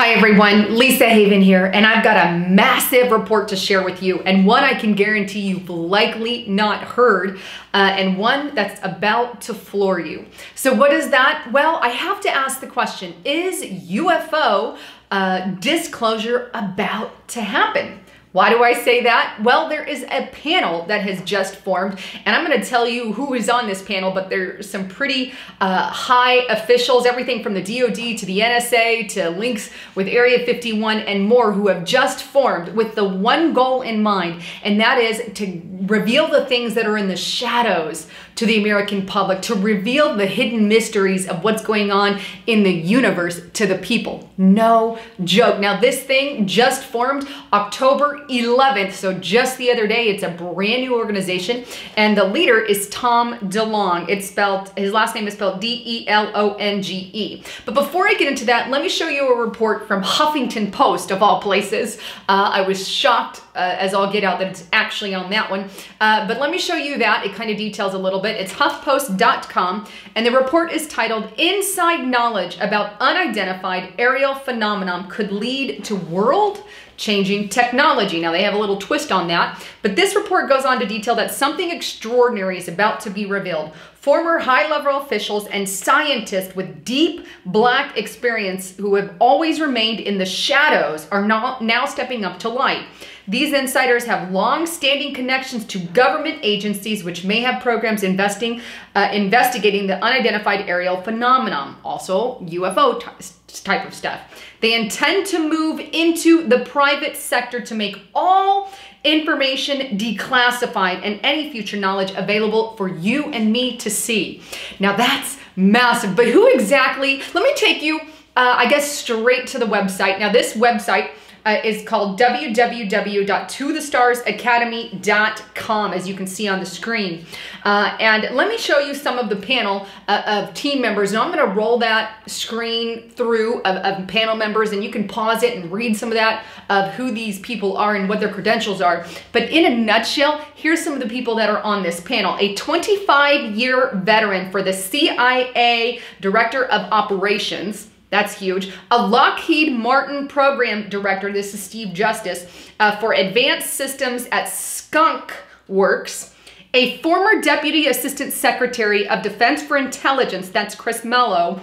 Hi everyone, Lisa Haven here, and I've got a massive report to share with you, and one I can guarantee you've likely not heard, and one that's about to floor you. So what is that? Well, I have to ask the question, is UFO disclosure about to happen? Why do I say that? Well, there is a panel that has just formed, and I'm going to tell you who is on this panel, but there's some pretty high officials, everything from the DOD to the NSA to links with Area 51 and more, who have just formed with the one goal in mind, and that is to reveal the things that are in the shadows to the American public, to reveal the hidden mysteries of what's going on in the universe to the people. No joke. Now, this thing just formed October 11th, so just the other day. It's a brand new organization, and the leader is Tom DeLonge. It's spelled, his last name is spelled D-E-L-O-N-G-E. But before I get into that, let me show you a report from Huffington Post, of all places. I was shocked as all get out that it's actually on that one. But let me show you that. It kind of details a little bit. It's HuffPost.com, and the report is titled, "Inside Knowledge About Unidentified Aerial Phenomenon Could Lead to World-Changing Technology." Now, they have a little twist on that, but this report goes on to detail that something extraordinary is about to be revealed. Former high-level officials and scientists with deep black experience who have always remained in the shadows are now stepping up to light. These insiders have long-standing connections to government agencies which may have programs investigating the unidentified aerial phenomenon, also UFO type of stuff. They intend to move into the private sector to make all information declassified and any future knowledge available for you and me to see. Now, that's massive, but who exactly? Let me take you, I guess, straight to the website. Now, this website is called www.tothestarsacademy.com, as you can see on the screen. And let me show you some of the panel of team members. Now, I'm going to roll that screen through of panel members, and you can pause it and read some of that, of who these people are and what their credentials are. But in a nutshell, here's some of the people that are on this panel. A 25-year veteran for the CIA Director of Operations. That's huge. A Lockheed Martin program director, this is Steve Justice, for advanced systems at Skunk Works. A former Deputy Assistant Secretary of Defense for Intelligence, that's Chris Mello.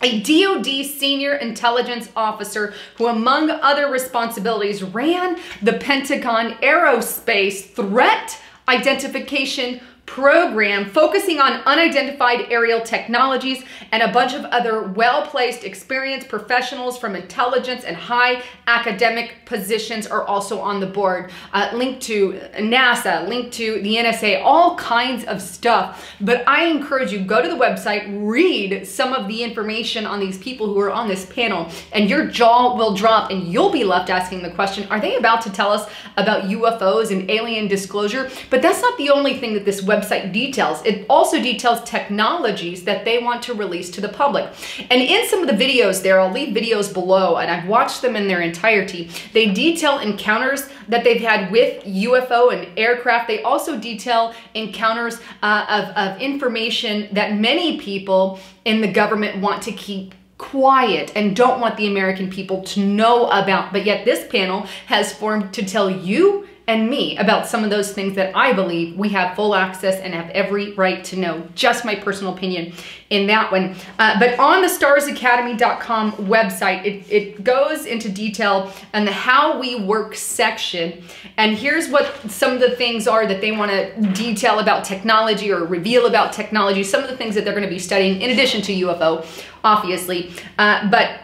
A DOD senior intelligence officer who, among other responsibilities, ran the Pentagon Aerospace Threat Identification Program, focusing on unidentified aerial technologies, and a bunch of other well-placed, experienced professionals from intelligence and high academic positions are also on the board. Linked to NASA, linked to the NSA, all kinds of stuff. But I encourage you, go to the website, read some of the information on these people who are on this panel, and your jaw will drop, and you'll be left asking the question, are they about to tell us about UFOs and alien disclosure? But that's not the only thing that this website details. It also details technologies that they want to release to the public. And in some of the videos there, I'll leave videos below, and I've watched them in their entirety. They detail encounters that they've had with UFO and aircraft. They also detail encounters of information that many people in the government want to keep quiet and don't want the American people to know about. But yet this panel has formed to tell you and me about some of those things that I believe we have full access and have every right to know. Just my personal opinion in that one. But on the starsacademy.com website, it goes into detail on the how we work section. And here's what some of the things are that they want to detail about technology or reveal about technology, some of the things that they're going to be studying in addition to UFO, obviously. But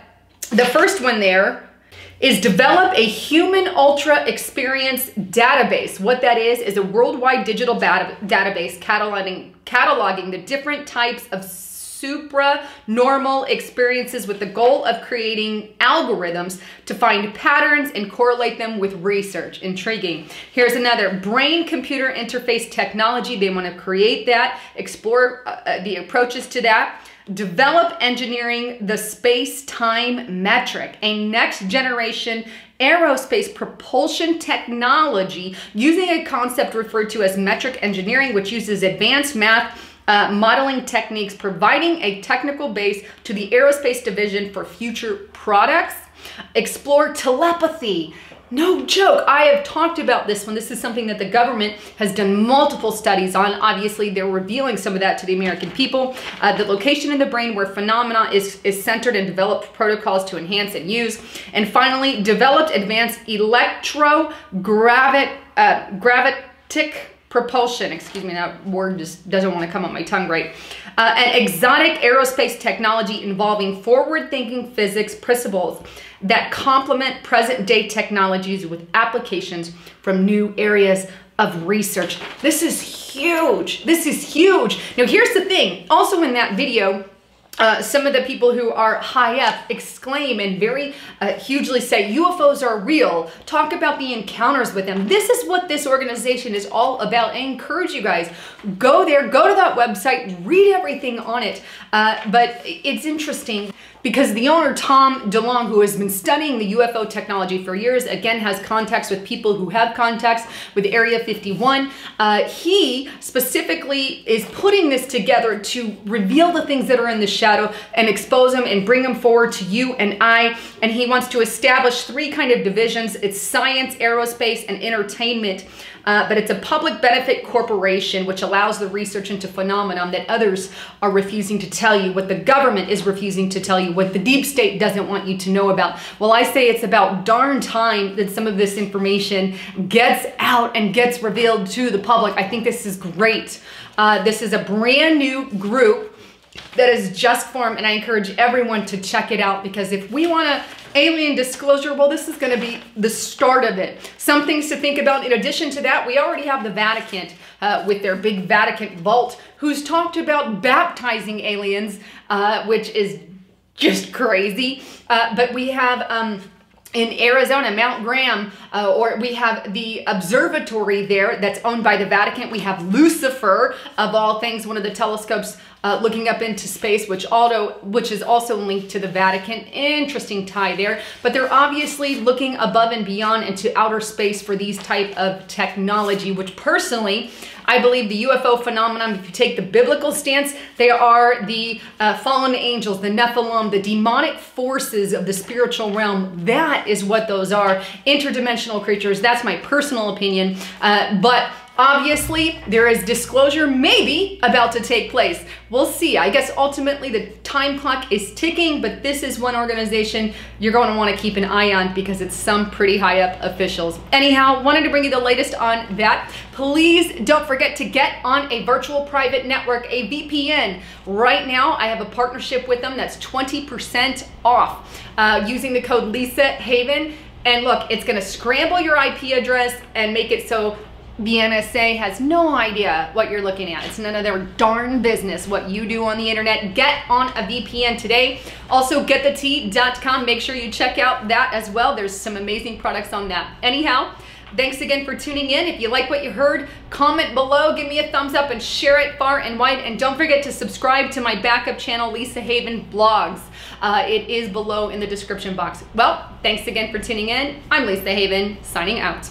the first one there is develop a human ultra experience database. What that is a worldwide digital database cataloging the different types of supranormal experiences with the goal of creating algorithms to find patterns and correlate them with research. Intriguing. Here's another, brain-computer interface technology. They want to create that, explore the approaches to that. Develop engineering the space-time metric, a next-generation aerospace propulsion technology using a concept referred to as metric engineering, which uses advanced math modeling techniques, providing a technical base to the aerospace division for future products. Explore telepathy. No joke. I have talked about this one. This is something that the government has done multiple studies on. Obviously, they're revealing some of that to the American people. The location in the brain where phenomena is centered, and developed protocols to enhance and use. And finally, developed advanced gravitic propulsion. Excuse me, that word just doesn't want to come on my tongue right. An exotic aerospace technology involving forward-thinking physics principles that complement present-day technologies with applications from new areas of research. This is huge. This is huge. Now, here's the thing. Also in that video, some of the people who are high up exclaim and very hugely say UFOs are real. Talk about the encounters with them. This is what this organization is all about. I encourage you guys, go there, go to that website, read everything on it. But it's interesting because the owner, Tom DeLong, who has been studying the UFO technology for years, again, has contacts with people who have contacts with Area 51. He specifically is putting this together to reveal the things that are in the shadow and expose them and bring them forward to you and I. And he wants to establish three kind of divisions. It's science, aerospace, and entertainment. But it's a public benefit corporation which allows the research into phenomenon that others are refusing to tell you, what the government is refusing to tell you, what the deep state doesn't want you to know about. Well, I say it's about darn time that some of this information gets out and gets revealed to the public. I think this is great. This is a brand new group that is just formed, and I encourage everyone to check it out, because if we want to alien disclosure, well, this is going to be the start of it. Some things to think about. In addition to that, we already have the Vatican with their big Vatican vault, who's talked about baptizing aliens, which is just crazy. But we have in Arizona, Mount Graham, or we have the observatory there that's owned by the Vatican. We have Lucifer, of all things, one of the telescopes looking up into space, which is also linked to the Vatican. Interesting tie there. But they're obviously looking above and beyond into outer space for these type of technology, which personally, I believe the UFO phenomenon, if you take the biblical stance, they are the fallen angels, the Nephilim, the demonic forces of the spiritual realm. That is what those are. Interdimensional creatures. That's my personal opinion. But obviously, there is disclosure maybe about to take place. We'll see. I guess ultimately the time clock is ticking, but this is one organization you're going to want to keep an eye on because it's some pretty high up officials. Anyhow, wanted to bring you the latest on that. Please don't forget to get on a virtual private network, a VPN. Right now, I have a partnership with them that's 20% off using the code Lisa Haven. And look, it's going to scramble your IP address and make it so the NSA has no idea what you're looking at. It's none of their darn business what you do on the internet. Get on a VPN today. Also, getthetea.com. Make sure you check out that as well. There's some amazing products on that. Anyhow, thanks again for tuning in. If you like what you heard, comment below, give me a thumbs up, and share it far and wide. And don't forget to subscribe to my backup channel, Lisa Haven Blogs. It is below in the description box. Well, thanks again for tuning in. I'm Lisa Haven, signing out.